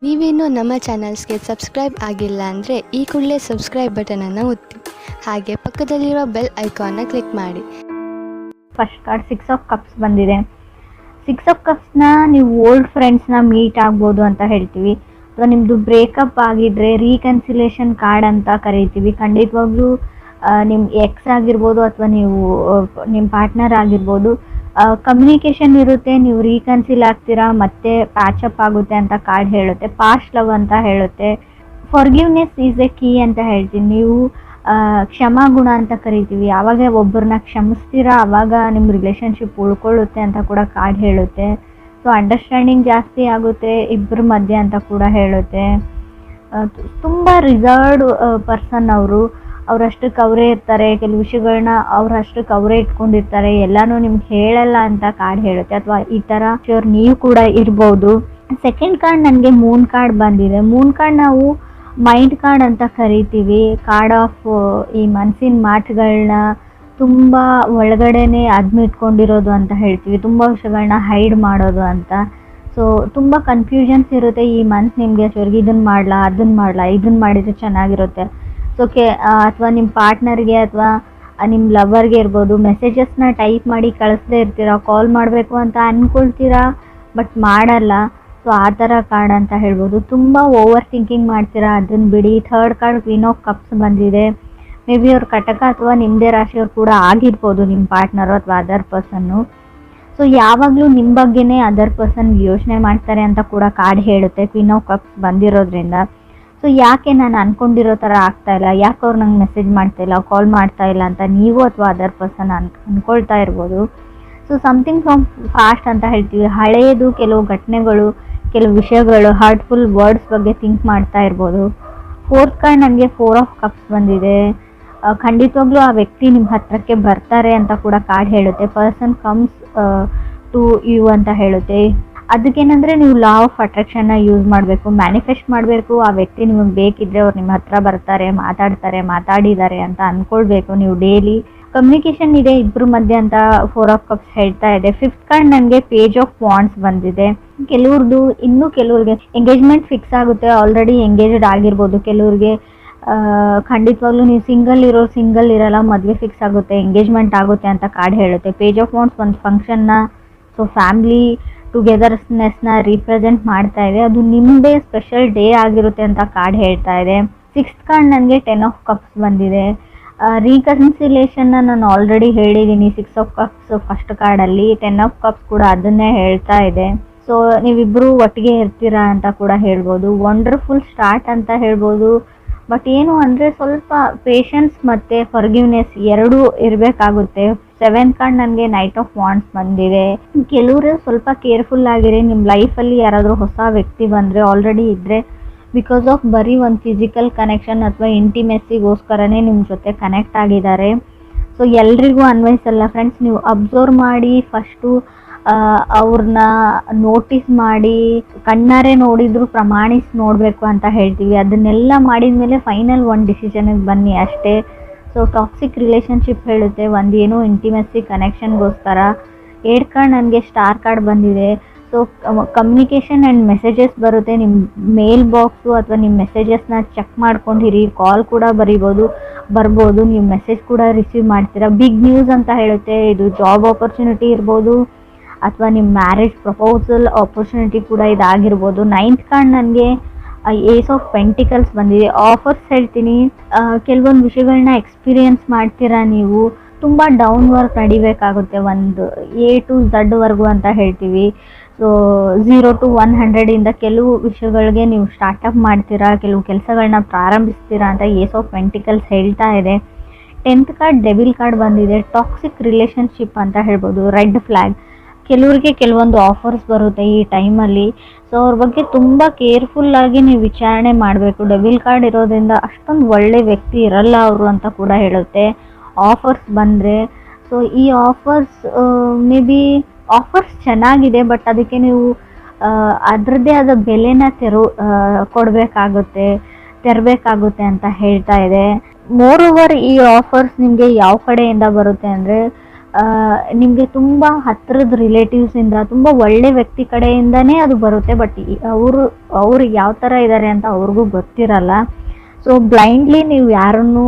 ನೀವೇನು ನಮ್ಮ ಚಾನಲ್ಸ್ಗೆ ಸಬ್ಸ್ಕ್ರೈಬ್ ಆಗಿಲ್ಲ ಅಂದರೆ ಈ ಕೂಡಲೇ ಸಬ್ಸ್ಕ್ರೈಬ್ ಬಟನನ್ನು ಒತ್ತಿ, ಹಾಗೆ ಪಕ್ಕದಲ್ಲಿರೋ ಬೆಲ್ ಐಕಾನ್ನ ಕ್ಲಿಕ್ ಮಾಡಿ. ಫಸ್ಟ್ ಕಾರ್ಡ್ 6 ಆಫ್ ಕಪ್ಸ್ ಬಂದಿದೆ. 6 ಆಫ್ ಕಪ್ಸ್ನ ನೀವು ಓಲ್ಡ್ ಫ್ರೆಂಡ್ಸ್ನ ಮೀಟ್ ಆಗ್ಬೋದು ಅಂತ ಹೇಳ್ತೀವಿ, ಅಥವಾ ನಿಮ್ಮದು ಬ್ರೇಕಪ್ ಆಗಿದ್ರೆ ರೀಕನ್ಸಿಲೇಷನ್ ಕಾರ್ಡ್ ಅಂತ ಕರಿತೀವಿ. ಖಂಡಿತವಾಗ್ಲೂ ನಿಮ್ಮ ಎಕ್ಸ್ ಆಗಿರ್ಬೋದು ಅಥವಾ ನೀವು ನಿಮ್ಮ ಪಾರ್ಟ್ನರ್ ಆಗಿರ್ಬೋದು, ಕಮ್ಯುನಿಕೇಷನ್ ಇರುತ್ತೆ, ನೀವು ರೀಕನ್ಸಿಲ್ ಆಗ್ತೀರಾ, ಮತ್ತೆ ಪ್ಯಾಚಪ್ ಆಗುತ್ತೆ ಅಂತ ಕಾರ್ಡ್ ಹೇಳುತ್ತೆ. ಪಾಸ್ಟ್ ಲವ್ ಅಂತ ಹೇಳುತ್ತೆ. ಫಾರ್ಗಿವ್ನೆಸ್ ಈಸ್ ಎ ಕೀ ಅಂತ ಹೇಳ್ತೀನಿ. ನೀವು ಕ್ಷಮಾಗುಣ ಅಂತ ಕರಿತೀವಿ. ಯಾವಾಗ ಒಬ್ಬರನ್ನ ಕ್ಷಮಿಸ್ತೀರಾ ಆವಾಗ ನಿಮ್ಮ ರಿಲೇಷನ್ಶಿಪ್ ಉಳ್ಕೊಳ್ಳುತ್ತೆ ಅಂತ ಕೂಡ ಕಾರ್ಡ್ ಹೇಳುತ್ತೆ. ಸೊ ಅಂಡರ್ಸ್ಟ್ಯಾಂಡಿಂಗ್ ಜಾಸ್ತಿ ಆಗುತ್ತೆ ಇಬ್ಬರ ಮಧ್ಯೆ ಅಂತ ಕೂಡ ಹೇಳುತ್ತೆ. ತುಂಬ ರಿಸರ್ವ್ಡ್ ಪರ್ಸನ್ ಅವರು, ಅವರಷ್ಟಕ್ಕೆ ಅವರೇ ಇರ್ತಾರೆ, ಕೆಲವು ವಿಷಯಗಳನ್ನ ಅವರಷ್ಟಕ್ಕೆ ಅವರೇ ಇಟ್ಕೊಂಡಿರ್ತಾರೆ, ಎಲ್ಲನೂ ನಿಮ್ಗೆ ಹೇಳಲ್ಲ ಅಂತ ಕಾರ್ಡ್ ಹೇಳುತ್ತೆ. ಅಥವಾ ಈ ಥರ ಶ್ಯೂರ್ ನೀವು ಕೂಡ ಇರ್ಬೋದು. ಸೆಕೆಂಡ್ ಕಾರ್ಡ್ ನನಗೆ ಮೂನ್ ಕಾರ್ಡ್ ಬಂದಿದೆ. ಮೂನ್ ಕಾರ್ಡ್ ನಾವು ಮೈಂಡ್ ಕಾರ್ಡ್ ಅಂತ ಕರಿತೀವಿ. ಕಾರ್ಡ್ ಆಫ್ ಈ ಮನಸ್ಸಿನ ಮಾತುಗಳನ್ನ ತುಂಬ ಒಳಗಡೆನೆ ಅದ್ಮಿಟ್ಕೊಂಡಿರೋದು ಅಂತ ಹೇಳ್ತೀವಿ. ತುಂಬ ವಿಷಯಗಳನ್ನ ಹೈಡ್ ಮಾಡೋದು ಅಂತ. ಸೊ ತುಂಬ ಕನ್ಫ್ಯೂಷನ್ಸ್ ಇರುತ್ತೆ ಈ ಮಂತ್ ನಿಮಗೆ. ಶ್ಯೂರ್ಗೆ ಇದನ್ನು ಮಾಡಲಾ, ಅದನ್ನು ಮಾಡಲಾ, ಇದನ್ನು ಮಾಡಿದರೆ ಚೆನ್ನಾಗಿರುತ್ತೆ. ಸೊ ಅಥವಾ ನಿಮ್ಮ ಪಾರ್ಟ್ನರ್ಗೆ ಅಥವಾ ನಿಮ್ಮ ಲವರ್ಗೆ ಇರ್ಬೋದು, ಮೆಸೇಜಸ್ನ ಟೈಪ್ ಮಾಡಿ ಕಳಿಸ್ದೇ ಇರ್ತೀರಾ, ಕಾಲ್ ಮಾಡಬೇಕು ಅಂತ ಅಂದ್ಕೊಳ್ತೀರಾ ಬಟ್ ಮಾಡಲ್ಲ. ಸೊ ಆ ಥರ ಕಾರ್ಡ್ ಅಂತ ಹೇಳ್ಬೋದು. ತುಂಬ ಓವರ್ ಥಿಂಕಿಂಗ್ ಮಾಡ್ತೀರಾ, ಅದನ್ನು ಬಿಡಿ. Third card queen of cups ಬಂದಿದೆ. ಮೇ ಬಿ ಅವ್ರ ಕಟಕ ಅಥವಾ ನಿಮ್ಮದೇ ರಾಶಿಯವ್ರು ಕೂಡ ಆಗಿರ್ಬೋದು, ನಿಮ್ಮ ಪಾರ್ಟ್ನರು ಅಥವಾ ಅದರ್ ಪರ್ಸನ್ನು. ಸೊ ಯಾವಾಗಲೂ ನಿಮ್ಮ ಬಗ್ಗೆನೇ ಅದರ್ ಪರ್ಸನ್ ಯೋಚನೆ ಮಾಡ್ತಾರೆ ಅಂತ ಕೂಡ ಕಾರ್ಡ್ ಹೇಳುತ್ತೆ ಕ್ವೀನ್ ಆಫ್ ಕಪ್ಸ್ ಬಂದಿರೋದ್ರಿಂದ. ಸೊ ಯಾಕೆ ನಾನು ಅಂದ್ಕೊಂಡಿರೋ ಥರ ಆಗ್ತಾಯಿಲ್ಲ, ಯಾಕೆ ಅವ್ರು ನಂಗೆ ಮೆಸೇಜ್ ಮಾಡ್ತಾಯಿಲ್ಲ, ಕಾಲ್ ಮಾಡ್ತಾಯಿಲ್ಲ ಅಂತ ನೀವು ಅಥವಾ ಅದರ್ ಪರ್ಸನ್ ಅಂದ್ಕೊಳ್ತಾ ಇರ್ಬೋದು. ಸೊ ಸಮಥಿಂಗ್ ಫ್ರಮ್ ಫಾಸ್ಟ್ ಅಂತ ಹೇಳ್ತೀವಿ. ಹಳೆಯದು ಕೆಲವು ಘಟನೆಗಳು, ಕೆಲವು ವಿಷಯಗಳು, ಹಾರ್ಟ್ಫುಲ್ ವರ್ಡ್ಸ್ ಬಗ್ಗೆ ಥಿಂಕ್ ಮಾಡ್ತಾ ಇರ್ಬೋದು. ಫೋರ್ತ್ ಕಾರ್ಡ್ ನನಗೆ 4 ಆಫ್ ಕಪ್ಸ್ ಬಂದಿದೆ. ಖಂಡಿತವಾಗ್ಲೂ ಆ ವ್ಯಕ್ತಿ ನಿಮ್ಮ ಹತ್ರಕ್ಕೆ ಬರ್ತಾರೆ ಅಂತ ಕೂಡ ಕಾರ್ಡ್ ಹೇಳುತ್ತೆ. ಪರ್ಸನ್ ಕಮ್ಸ್ ಟು ಯು ಅಂತ ಹೇಳುತ್ತೆ. ಅದಕ್ಕೇನೆಂದರೆ ನೀವು ಲಾ ಆಫ್ ಅಟ್ರಾಕ್ಷನ್ನ ಯೂಸ್ ಮಾಡಬೇಕು, ಮ್ಯಾನಿಫೆಸ್ಟ್ ಮಾಡಬೇಕು. ಆ ವ್ಯಕ್ತಿ ನಿಮಗೆ ಬೇಕಿದ್ದರೆ ಅವ್ರು ನಿಮ್ಮ ಹತ್ರ ಬರ್ತಾರೆ, ಮಾತಾಡಿದ್ದಾರೆ ಅಂತ ಅಂದ್ಕೊಳ್ಬೇಕು ನೀವು ಡೈಲಿ. ಕಮ್ಯುನಿಕೇಷನ್ ಇದೆ ಇಬ್ಬರ ಮಧ್ಯೆ ಅಂತ 4 ಆಫ್ ಕಪ್ಸ್ ಹೇಳ್ತಾ ಇದೆ. ಫಿಫ್ತ್ ಕಾರ್ಡ್ ನನಗೆ ಪೇಜ್ ಆಫ್ ವಾಂಡ್ಸ್ ಬಂದಿದೆ. ಕೆಲವ್ರದ್ದು ಇನ್ನೂ ಕೆಲವ್ರಿಗೆ ಎಂಗೇಜ್ಮೆಂಟ್ ಫಿಕ್ಸ್ ಆಗುತ್ತೆ, ಆಲ್ರೆಡಿ ಎಂಗೇಜ್ಡ್ ಆಗಿರ್ಬೋದು. ಕೆಲವ್ರಿಗೆ ಖಂಡಿತವಾಗ್ಲೂ ನೀವು ಸಿಂಗಲ್ ಇರಲ್ಲ, ಮದುವೆ ಫಿಕ್ಸ್ ಆಗುತ್ತೆ, ಎಂಗೇಜ್ಮೆಂಟ್ ಆಗುತ್ತೆ ಅಂತ ಕಾರ್ಡ್ ಹೇಳುತ್ತೆ. ಪೇಜ್ ಆಫ್ ವಾಂಡ್ಸ್ ಒಂದು ಫಂಕ್ಷನ್ನ, ಸೊ ಫ್ಯಾಮಿಲಿ ಟುಗೆದರ್ನೆಸ್ನ ರೀಪ್ರೆಸೆಂಟ್ ಮಾಡ್ತಾ ಇದೆ. ಅದು ನಿಮ್ಮದೇ ಸ್ಪೆಷಲ್ ಡೇ ಆಗಿರುತ್ತೆ ಅಂತ ಕಾರ್ಡ್ ಹೇಳ್ತಾ ಇದೆ. 6th ಕಾರ್ಡ್ ನನಗೆ 10 ಆಫ್ ಕಪ್ಸ್ ಬಂದಿದೆ. ರೀಕನ್ಸಿಲೇಷನ್ನ ನಾನು ಆಲ್ರೆಡಿ ಹೇಳಿದ್ದೀನಿ 6 ಆಫ್ ಕಪ್ಸ್ ಫಸ್ಟ್ ಕಾರ್ಡಲ್ಲಿ. 10 ಆಫ್ ಕಪ್ಸ್ ಕೂಡ ಅದನ್ನೇ ಹೇಳ್ತಾ ಇದೆ. ಸೊ ನೀವಿಬ್ಬರು ಒಟ್ಟಿಗೆ ಇರ್ತೀರಾ ಅಂತ ಕೂಡ ಹೇಳ್ಬೋದು. ವಂಡರ್ಫುಲ್ ಸ್ಟಾರ್ಟ್ ಅಂತ ಹೇಳ್ಬೋದು. ಬಟ್ ಏನು ಅಂದರೆ ಸ್ವಲ್ಪ ಪೇಷನ್ಸ್ ಮತ್ತು ಫರ್ಗಿವ್ನೆಸ್ ಎರಡೂ ಇರಬೇಕಾಗುತ್ತೆ. 7th ಕಾರ್ಡ್ ನನಗೆ ನೈಟ್ ಆಫ್ ವಾಂಡ್ಸ್ ಬಂದಿದೆ. ಕೆಲವರು ಸ್ವಲ್ಪ ಕೇರ್ಫುಲ್ ಆಗಿರಿ. ನಿಮ್ಮ ಲೈಫಲ್ಲಿ ಯಾರಾದರೂ ಹೊಸ ವ್ಯಕ್ತಿ ಬಂದರೆ, ಆಲ್ರೆಡಿ ಇದ್ದರೆ, ಬಿಕಾಸ್ ಆಫ್ ಬರೀ ಒಂದು ಫಿಸಿಕಲ್ ಕನೆಕ್ಷನ್ ಅಥವಾ ಇಂಟಿಮೆಸಿಗೋಸ್ಕರನೇ ನಿಮ್ಮ ಜೊತೆ ಕನೆಕ್ಟ್ ಆಗಿದ್ದಾರೆ. ಸೊ ಎಲ್ರಿಗೂ ಅನ್ವಯಿಸಲ್ಲ ಫ್ರೆಂಡ್ಸ್. ನೀವು ಅಬ್ಸರ್ವ್ ಮಾಡಿ ಫಸ್ಟು ಅವ್ರನ್ನ ನೋಟಿಸ್ ಮಾಡಿ, ಕಣ್ಣಾರೆ ನೋಡಿದ್ರು ಪ್ರಮಾಣಿಸಿ ನೋಡಬೇಕು ಅಂತ ಹೇಳ್ತೀವಿ. ಅದನ್ನೆಲ್ಲ ಮಾಡಿದ ಮೇಲೆ ಫೈನಲ್ ಒಂದು ಡಿಸಿಷನ್ಗೆ ಬನ್ನಿ ಅಷ್ಟೇ. ಸೊ ಟಾಕ್ಸಿಕ್ ರಿಲೇಷನ್ಶಿಪ್ ಹೇಳುತ್ತೆ, ಒಂದೇನೋ ಇಂಟಿಮೆಸಿ ಕನೆಕ್ಷನ್ಗೋಸ್ಕರ. 8th ಕಾರ್ಡ್ ನನಗೆ ಸ್ಟಾರ್ ಕಾರ್ಡ್ ಬಂದಿದೆ. ಸೊ ಕಮ್ಯುನಿಕೇಷನ್ ಆ್ಯಂಡ್ ಮೆಸೇಜಸ್ ಬರುತ್ತೆ. ನಿಮ್ಮ ಮೇಲ್ ಬಾಕ್ಸು ಅಥವಾ ನಿಮ್ಮ ಮೆಸೇಜಸ್ನ ಚೆಕ್ ಮಾಡ್ಕೊಂಡಿರಿ. ಕಾಲ್ ಕೂಡ ಬರ್ಬೋದು, ನೀವು ಮೆಸೇಜ್ ಕೂಡ ರಿಸೀವ್ ಮಾಡ್ತೀರಾ. ಬಿಗ್ ನ್ಯೂಸ್ ಅಂತ ಹೇಳುತ್ತೆ. ಇದು ಜಾಬ್ ಆಪರ್ಚುನಿಟಿ ಇರ್ಬೋದು ಅಥವಾ ನಿಮ್ಮ ಮ್ಯಾರೇಜ್ ಪ್ರಪೋಸಲ್ ಆಪರ್ಚುನಿಟಿ ಕೂಡ ಇದಾಗಿರ್ಬೋದು. 9th ಕಾರ್ಡ್ ನನಗೆ ಏಸ್ ಆಫ್ ಪೆಂಟಿಕಲ್ಸ್ ಬಂದಿದೆ. ಆಫರ್ಸ್ ಹೇಳ್ತೀನಿ. ಕೆಲವೊಂದು ವಿಷಯಗಳನ್ನ ಎಕ್ಸ್ಪೀರಿಯನ್ಸ್ ಮಾಡ್ತೀರಾ ನೀವು. ತುಂಬ ಡೌನ್ ವರ್ಕ್ ನಡಿಬೇಕಾಗುತ್ತೆ, ಒಂದು A to Z ವರ್ಗು ಅಂತ ಹೇಳ್ತೀವಿ. ಸೊ 0 to 100 ಕೆಲವು ವಿಷಯಗಳಿಗೆ ನೀವು ಸ್ಟಾರ್ಟಪ್ ಮಾಡ್ತೀರಾ, ಕೆಲವು ಕೆಲಸಗಳನ್ನ ಪ್ರಾರಂಭಿಸ್ತೀರಾ ಅಂತ ಏಸ್ ಆಫ್ ಪೆಂಟಿಕಲ್ಸ್ ಹೇಳ್ತಾ ಇದೆ. 10th ಕಾರ್ಡ್ ಡೆವಿಲ್ ಕಾರ್ಡ್ ಬಂದಿದೆ. ಟಾಕ್ಸಿಕ್ ರಿಲೇಷನ್ಶಿಪ್ ಅಂತ ಹೇಳ್ಬೋದು. Red flag. ಕೆಲವ್ರಿಗೆ ಕೆಲವೊಂದು ಆಫರ್ಸ್ ಬರುತ್ತೆ ಈ ಟೈಮಲ್ಲಿ. ಸೊ ಅವ್ರ ಬಗ್ಗೆ ತುಂಬ ಕೇರ್ಫುಲ್ಲಾಗಿ ನೀವು ವಿಚಾರಣೆ ಮಾಡಬೇಕು. ಡೆವಿಲ್ ಕಾರ್ಡ್ ಇರೋದ್ರಿಂದ ಅಷ್ಟೊಂದು ಒಳ್ಳೆ ವ್ಯಕ್ತಿ ಇರಲ್ಲ ಅವರು ಅಂತ ಕೂಡ ಹೇಳುತ್ತೆ ಆಫರ್ಸ್ ಬಂದರೆ. ಸೊ ಈ ಆಫರ್ಸ್ ಮೇ ಬಿ ಆಫರ್ಸ್ ಚೆನ್ನಾಗಿದೆ, ಬಟ್ ಅದಕ್ಕೆ ನೀವು ಅದರದ್ದೇ ಆದ ಬೆಲೆನ ತೆರಬೇಕಾಗುತ್ತೆ ಅಂತ ಹೇಳ್ತಾ ಇದೆ. ಮೋರ್ ಓವರ್ ಈ ಆಫರ್ಸ್ ನಿಮಗೆ ಯಾವ ಕಡೆಯಿಂದ ಬರುತ್ತೆ ಅಂದರೆ ನಿಮಗೆ ತುಂಬ ಹತ್ತಿರದ ರಿಲೇಟಿವ್ಸಿಂದ ತುಂಬ ಒಳ್ಳೆ ವ್ಯಕ್ತಿ ಕಡೆಯಿಂದನೇ ಅದು ಬರುತ್ತೆ. ಬಟ್ ಅವ್ರಿಗೆ ಯಾವ ಥರ ಇದ್ದಾರೆ ಅಂತ ಅವ್ರಿಗೂ ಗೊತ್ತಿರಲ್ಲ. ಸೊ ಬ್ಲೈಂಡ್ಲಿ ನೀವು ಯಾರನ್ನು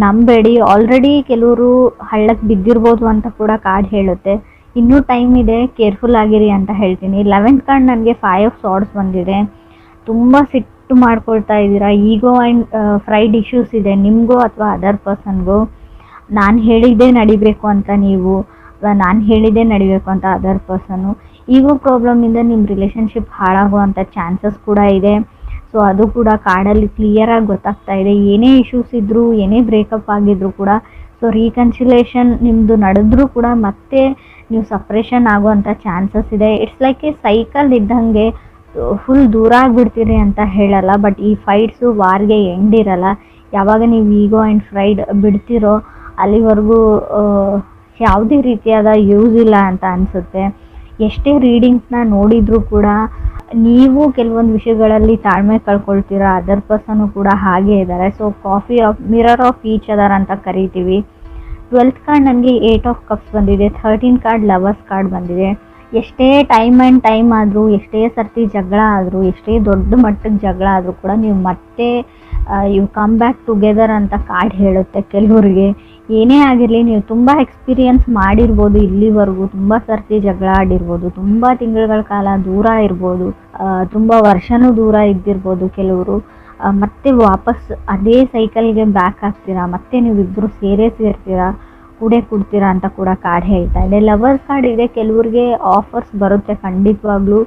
ನಂಬೇಡಿ. ಆಲ್ರೆಡಿ ಕೆಲವರು ಹಳ್ಳಕ್ಕೆ ಬಿದ್ದಿರ್ಬೋದು ಅಂತ ಕೂಡ ಕಾರ್ಡ್ ಹೇಳುತ್ತೆ. ಇನ್ನೂ ಟೈಮ್ ಇದೆ, ಕೇರ್ಫುಲ್ ಆಗಿರಿ ಅಂತ ಹೇಳ್ತೀನಿ. 11th ಕಾರ್ಡ್ ನನಗೆ 5 ಆಫ್ ಸಾರ್ಡ್ಸ್ ಬಂದಿದೆ. ತುಂಬ ಸಿಟ್ಟು ಮಾಡ್ಕೊಳ್ತಾ ಇದ್ದೀರಾ. ಈಗೋ ಆ್ಯಂಡ್ ಫ್ರೈಡ್ ಇಶ್ಯೂಸ್ ಇದೆ ನಿಮಗೂ ಅಥವಾ ಅದರ್ ಪರ್ಸನ್ಗೂ. ನಾನು ಹೇಳಿದ್ದೇ ನಡಿಬೇಕು ಅಂತ ನೀವು, ಅಥವಾ ನಾನು ಹೇಳಿದ್ದೇ ನಡಿಬೇಕು ಅಂತ ಅದರ್ ಪರ್ಸನ್ನು. ಈಗೋ ಪ್ರಾಬ್ಲಮಿಂದ ನಿಮ್ಮ ರಿಲೇಷನ್ಶಿಪ್ ಹಾಳಾಗುವಂಥ ಚಾನ್ಸಸ್ ಕೂಡ ಇದೆ. ಸೊ ಅದು ಕೂಡ ಕಾರ್ಡಲ್ಲಿ ಕ್ಲಿಯರಾಗಿ ಗೊತ್ತಾಗ್ತಾ ಇದೆ. ಏನೇ ಇಶ್ಯೂಸ್ ಇದ್ದರೂ, ಏನೇ ಬ್ರೇಕಪ್ ಆಗಿದ್ರೂ ಕೂಡ, ಸೊ ರೀಕನ್ಸಿಲೇಷನ್ ನಿಮ್ಮದು ನಡೆದ್ರೂ ಕೂಡ ಮತ್ತೆ ನೀವು ಸಪ್ರೇಷನ್ ಆಗುವಂಥ ಚಾನ್ಸಸ್ ಇದೆ. ಇಟ್ಸ್ ಲೈಕ್ ಎ ಸೈಕಲ್ ಇದ್ದಂಗೆ. ಫುಲ್ ದೂರ ಆಗಿಬಿಡ್ತೀರಿ ಅಂತ ಹೇಳಲ್ಲ, ಬಟ್ ಈ ಫೈಟ್ಸು ವಾರ್ಗೆ ಎಂಡ್ ಇರಲ್ಲ. ಯಾವಾಗ ನೀವು ಈಗೋ ಆ್ಯಂಡ್ ಫ್ರೈಡ್ ಬಿಡ್ತಿರೋ ಅಲ್ಲಿವರೆಗೂ ಯಾವುದೇ ರೀತಿಯಾದ ಯೂಸ್ ಇಲ್ಲ ಅಂತ ಅನಿಸುತ್ತೆ. ಎಷ್ಟೇ ರೀಡಿಂಗ್ಸ್ನ ನೋಡಿದರೂ ಕೂಡ ನೀವು ಕೆಲವೊಂದು ವಿಷಯಗಳಲ್ಲಿ ತಾಳ್ಮೆ ಕಳ್ಕೊಳ್ತೀರಾ. ಅದರ್ ಪರ್ಸನು ಕೂಡ ಹಾಗೇ ಇದ್ದಾರೆ. So mirror of each other ಅಂತ ಕರಿತೀವಿ. 12th ಕಾರ್ಡ್ ನನಗೆ 8 ಆಫ್ ಕಪ್ಸ್ ಬಂದಿದೆ. 13 ಕಾರ್ಡ್ ಲವರ್ಸ್ ಕಾರ್ಡ್ ಬಂದಿದೆ. ಎಷ್ಟೇ ಟೈಮ್ ಆದರೂ, ಎಷ್ಟೇ ಸರ್ತಿ ಜಗಳ ಆದರೂ, ಎಷ್ಟೇ ದೊಡ್ಡ ಮಟ್ಟದ ಜಗಳ ಆದರೂ ಕೂಡ ನೀವು ಮತ್ತೆ ಯು ಕಮ್ ಬ್ಯಾಕ್ ಟುಗೆದರ್ ಅಂತ ಕಾರ್ಡ್ ಹೇಳುತ್ತೆ ಕೆಲವರಿಗೆ. ಏನೇ ಆಗಿರಲಿ, ನೀವು ತುಂಬ ಎಕ್ಸ್ಪೀರಿಯನ್ಸ್ ಮಾಡಿರ್ಬೋದು ಇಲ್ಲಿವರೆಗೂ, ತುಂಬ ಸರ್ತಿ ಜಗಳ ಆಡಿರ್ಬೋದು, ತುಂಬ ತಿಂಗಳುಗಳ ಕಾಲ ದೂರ ಇರ್ಬೋದು, ತುಂಬ ವರ್ಷನೂ ದೂರ ಇದ್ದಿರ್ಬೋದು ಕೆಲವರು. ಮತ್ತೆ ವಾಪಸ್ ಅದೇ ಸೈಕಲ್ಗೆ ಬ್ಯಾಕ್ ಆಗ್ತೀರಾ, ಮತ್ತೆ ನೀವಿಬ್ಬರು ಸೇರ್ತೀರಾ, ಕೂಡ್ತೀರಾ ಅಂತ ಕೂಡ ಕಾರ್ಡ್ ಹೇಳ್ತಾ ಇದೆ. ಲವರ್ಸ್ ಕಾರ್ಡ್ ಇದೆ, ಕೆಲವ್ರಿಗೆ ಆಫರ್ಸ್ ಬರುತ್ತೆ ಖಂಡಿತವಾಗ್ಲೂ.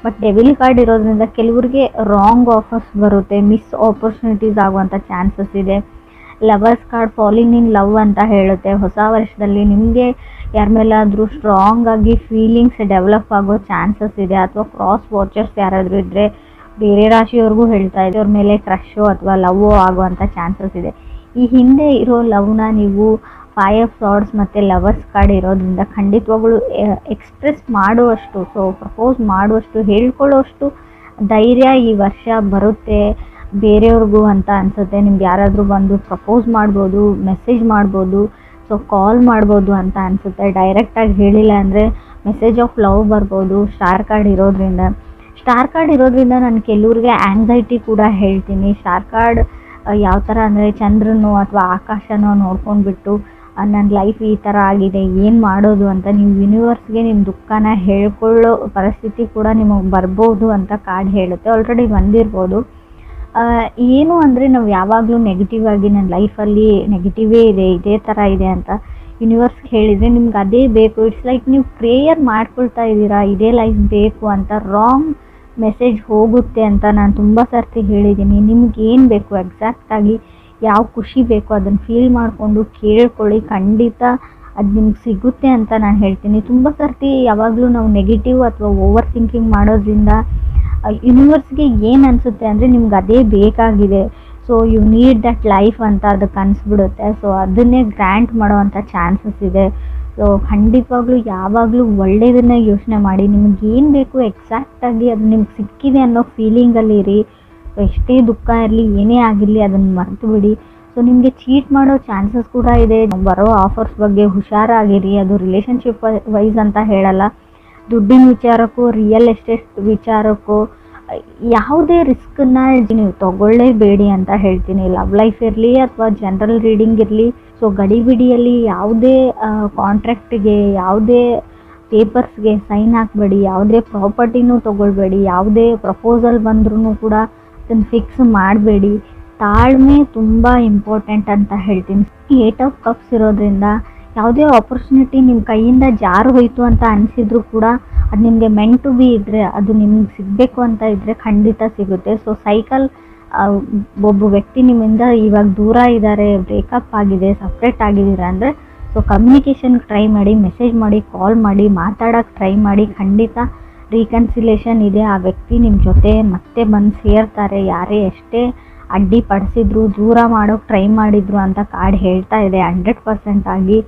ಬಟ್ ಡೆವಿಲ್ ಕಾರ್ಡ್ ಇರೋದ್ರಿಂದ ಕೆಲವ್ರಿಗೆ ರಾಂಗ್ ಆಫರ್ಸ್ ಬರುತ್ತೆ, ಮಿಸ್ ಆಪರ್ಚುನಿಟೀಸ್ ಆಗುವಂಥ ಚಾನ್ಸಸ್ ಇದೆ. Lovers card falling in love ಅಂತ ಹೇಳುತ್ತೆ. ಹೊಸ ವರ್ಷದಲ್ಲಿ ನಿಮಗೆ ಯಾರ ಮೇಲಾದರೂ ಸ್ಟ್ರಾಂಗ್ ಆಗಿ ಫೀಲಿಂಗ್ಸ್ ಡೆವಲಪ್ ಆಗೋ ಚಾನ್ಸಸ್ ಇದೆ. ಅಥವಾ ಕ್ರಾಸ್ ವಾಚರ್ಸ್ ಯಾರಾದರೂ ಇದ್ದರೆ, ಬೇರೆ ರಾಶಿಯವ್ರಿಗೂ ಹೇಳ್ತಾ ಇದೆ, ಅವ್ರ ಮೇಲೆ ಕ್ರಶೋ ಅಥವಾ ಲವ್ವೋ ಆಗುವಂಥ ಚಾನ್ಸಸ್ ಇದೆ. ಈ ಹಿಂದೆ ಇರೋ ಲವ್ನ ನೀವು 5 ಆಫ್ ಸಾರ್ಡ್ಸ್ ಮತ್ತು ಲವರ್ಸ್ ಕಾರ್ಡ್ ಇರೋದ್ರಿಂದ ಖಂಡಿತವಾಗ್ಲೂ ಎಕ್ಸ್ಪ್ರೆಸ್ ಮಾಡುವಷ್ಟು, ಸೊ ಪ್ರಪೋಸ್ ಮಾಡುವಷ್ಟು, ಹೇಳ್ಕೊಳ್ಳೋಷ್ಟು ಧೈರ್ಯ ಈ ವರ್ಷ ಬರುತ್ತೆ ಬೇರೆಯವ್ರಿಗೂ ಅಂತ ಅನಿಸುತ್ತೆ. ನಿಮ್ಗೆ ಯಾರಾದರೂ ಬಂದು ಪ್ರಪೋಸ್ ಮಾಡ್ಬೋದು, ಮೆಸೇಜ್ ಮಾಡ್ಬೋದು, ಸೊ ಕಾಲ್ ಮಾಡ್ಬೋದು ಅಂತ ಅನಿಸುತ್ತೆ. ಡೈರೆಕ್ಟಾಗಿ ಹೇಳಿಲ್ಲ ಅಂದರೆ ಮೆಸೇಜ್ ಆಫ್ ಲವ್ ಬರ್ಬೋದು ಸ್ಟಾರ್ ಕಾರ್ಡ್ ಇರೋದ್ರಿಂದ ನಾನು ಕೆಲವ್ರಿಗೆ ಆ್ಯಂಗ್ಸೈಟಿ ಕೂಡ ಹೇಳ್ತೀನಿ. ಸ್ಟಾರ್ ಕಾರ್ಡ್ ಯಾವ ಥರ ಅಂದರೆ ಚಂದ್ರನೋ ಅಥವಾ ಆಕಾಶನೋ ನೋಡ್ಕೊಂಡ್ಬಿಟ್ಟು ನನ್ನ ಲೈಫ್ ಈ ಥರ ಆಗಿದೆ, ಏನು ಮಾಡೋದು ಅಂತ ನೀವು ಯೂನಿವರ್ಸ್ಗೆ ನಿಮ್ಮ ದುಃಖನ ಹೇಳ್ಕೊಳ್ಳೋ ಪರಿಸ್ಥಿತಿ ಕೂಡ ನಿಮಗೆ ಬರ್ಬೋದು ಅಂತ ಕಾರ್ಡ್ ಹೇಳುತ್ತೆ. ಆಲ್ರೆಡಿ ಬಂದಿರ್ಬೋದು. ಏನು ಅಂದರೆ ನಾವು ಯಾವಾಗಲೂ ನೆಗೆಟಿವ್ ಆಗಿ ನನ್ನ ಲೈಫಲ್ಲಿ ನೆಗೆಟಿವೇ ಇದೆ, ಇದೇ ಥರ ಇದೆ ಅಂತ ಯೂನಿವರ್ಸ್ಗೆ ಹೇಳಿದರೆ ನಿಮ್ಗೆ ಅದೇ ಬೇಕು. ಇಟ್ಸ್ ಲೈಕ್ ನೀವು ಪ್ರೇಯರ್ ಮಾಡ್ಕೊಳ್ತಾ ಇದ್ದೀರಾ, ಇದೇ ಲೈಫ್ ಬೇಕು ಅಂತ. ರಾಂಗ್ ಮೆಸೇಜ್ ಹೋಗುತ್ತೆ ಅಂತ ನಾನು ತುಂಬ ಸರ್ತಿ ಹೇಳಿದ್ದೀನಿ. ನಿಮ್ಗೆ ಏನು ಬೇಕು, ಎಕ್ಸಾಕ್ಟಾಗಿ ಯಾವ ಖುಷಿ ಬೇಕು ಅದನ್ನು ಫೀಲ್ ಮಾಡಿಕೊಂಡು ಕೇಳ್ಕೊಳ್ಳಿ, ಖಂಡಿತ ಅದು ನಿಮ್ಗೆ ಸಿಗುತ್ತೆ ಅಂತ ನಾನು ಹೇಳ್ತೀನಿ. ತುಂಬ ಸರ್ತಿ ಯಾವಾಗಲೂ ನಾವು ನೆಗೆಟಿವ್ ಅಥವಾ ಓವರ್ ಥಿಂಕಿಂಗ್ ಮಾಡೋದ್ರಿಂದ ಯೂನಿವರ್ಸ್ಗೆ ಏನು ಅನಿಸುತ್ತೆ ಅಂದರೆ ನಿಮ್ಗೆ ಅದೇ ಬೇಕಾಗಿದೆ, so you need that life ಅಂತ ಅದಕ್ಕೆ ಅನಿಸ್ಬಿಡುತ್ತೆ. ಸೊ ಅದನ್ನೇ ಗ್ರ್ಯಾಂಟ್ ಮಾಡೋವಂಥ ಚಾನ್ಸಸ್ ಇದೆ. ಸೊ ಖಂಡಿತವಾಗ್ಲೂ ಯಾವಾಗಲೂ ಒಳ್ಳೆಯದನ್ನೇ ಯೋಚನೆ ಮಾಡಿ. ನಿಮ್ಗೆ ಏನು ಬೇಕು ಎಕ್ಸಾಕ್ಟಾಗಿ ಅದು ನಿಮ್ಗೆ ಸಿಕ್ಕಿದೆ ಅನ್ನೋ ಫೀಲಿಂಗಲ್ಲಿ ಇರಿ. ಎಷ್ಟೇ ದುಃಖ ಇರಲಿ, ಏನೇ ಆಗಿರಲಿ ಅದನ್ನು ಮರೆತು ಬಿಡಿ. ಸೊ ನಿಮಗೆ ಚೀಟ್ ಮಾಡೋ ಚಾನ್ಸಸ್ ಕೂಡ ಇದೆ. ಬರೋ ಆಫರ್ಸ್ ಬಗ್ಗೆ ಹುಷಾರಾಗಿರಿ. ಅದು ರಿಲೇಷನ್ಶಿಪ್ ವೈಸ್ ಅಂತ ಹೇಳಲ್ಲ, ದುಡ್ಡಿನ ವಿಚಾರಕ್ಕೂ, ರಿಯಲ್ ಎಸ್ಟೇಟ್ ವಿಚಾರಕ್ಕೂ ಯಾವುದೇ ರಿಸ್ಕನ್ನು ನೀವು ತಗೊಳ್ಳೇಬೇಡಿ ಅಂತ ಹೇಳ್ತೀನಿ. ಲವ್ ಲೈಫ್ ಇರಲಿ ಅಥವಾ ಜನರಲ್ ರೀಡಿಂಗ್ ಇರಲಿ, ಸೊ ಗಡಿಬಿಡಿಯಲ್ಲಿ ಯಾವುದೇ ಕಾಂಟ್ರಾಕ್ಟಿಗೆ, ಯಾವುದೇ ಪೇಪರ್ಸ್ಗೆ ಸೈನ್ ಹಾಕಬೇಡಿ, ಯಾವುದೇ ಪ್ರಾಪರ್ಟಿನೂ ತೊಗೊಳ್ಬೇಡಿ, ಯಾವುದೇ ಪ್ರಪೋಸಲ್ ಬಂದ್ರೂ ಕೂಡ ಅದನ್ನು ಫಿಕ್ಸ್ ಮಾಡಬೇಡಿ. ತಾಳ್ಮೆ ತುಂಬ ಇಂಪಾರ್ಟೆಂಟ್ ಅಂತ ಹೇಳ್ತೀನಿ. 8 ಆಫ್ ಕಪ್ಸ್ ಇರೋದ್ರಿಂದ ಯಾವುದೇ ಆಪರ್ಚುನಿಟಿ ನಿಮ್ಮ ಕೈಯಿಂದ ಜಾರು ಹೋಯಿತು ಅಂತ ಅನಿಸಿದ್ರು ಕೂಡ ಅದು ನಿಮಗೆ ಮೆಂಟ್ ಟು ಬಿ ಇದ್ದರೆ, ಅದು ನಿಮ್ಗೆ ಸಿಗಬೇಕು ಅಂತ ಇದ್ದರೆ ಖಂಡಿತ ಸಿಗುತ್ತೆ. ಸೊ ಸೈಕಲ್, ಒಬ್ಬ ವ್ಯಕ್ತಿ ನಿಮ್ಮಿಂದ ಇವಾಗ ದೂರ ಇದ್ದಾರೆ, ಬ್ರೇಕಪ್ ಆಗಿದೆ, ಸಪ್ರೇಟ್ ಆಗಿದ್ದೀರಾ ಅಂದರೆ ಸೊ ಕಮ್ಯುನಿಕೇಷನ್ಗೆ ಟ್ರೈ ಮಾಡಿ, ಮೆಸೇಜ್ ಮಾಡಿ, ಕಾಲ್ ಮಾಡಿ, ಮಾತಾಡೋಕ್ಕೆ ಟ್ರೈ ಮಾಡಿ. ಖಂಡಿತ ರೀಕನ್ಸಿಲೇಷನ್ ಇದೆ. ಆ ವ್ಯಕ್ತಿ ನಿಮ್ಮ ಜೊತೆ ಮತ್ತೆ ಬಂದು ಸೇರ್ತಾರೆ. ಯಾರೇ ಎಷ್ಟೇ ಅಡ್ಡಿಪಡಿಸಿದ್ರು, ದೂರ ಮಾಡೋಕ್ಕೆ ಟ್ರೈ ಮಾಡಿದ್ರು ಅಂತ ಕಾರ್ಡ್ ಹೇಳ್ತಾ ಇದೆ 100% ಆಗಿ.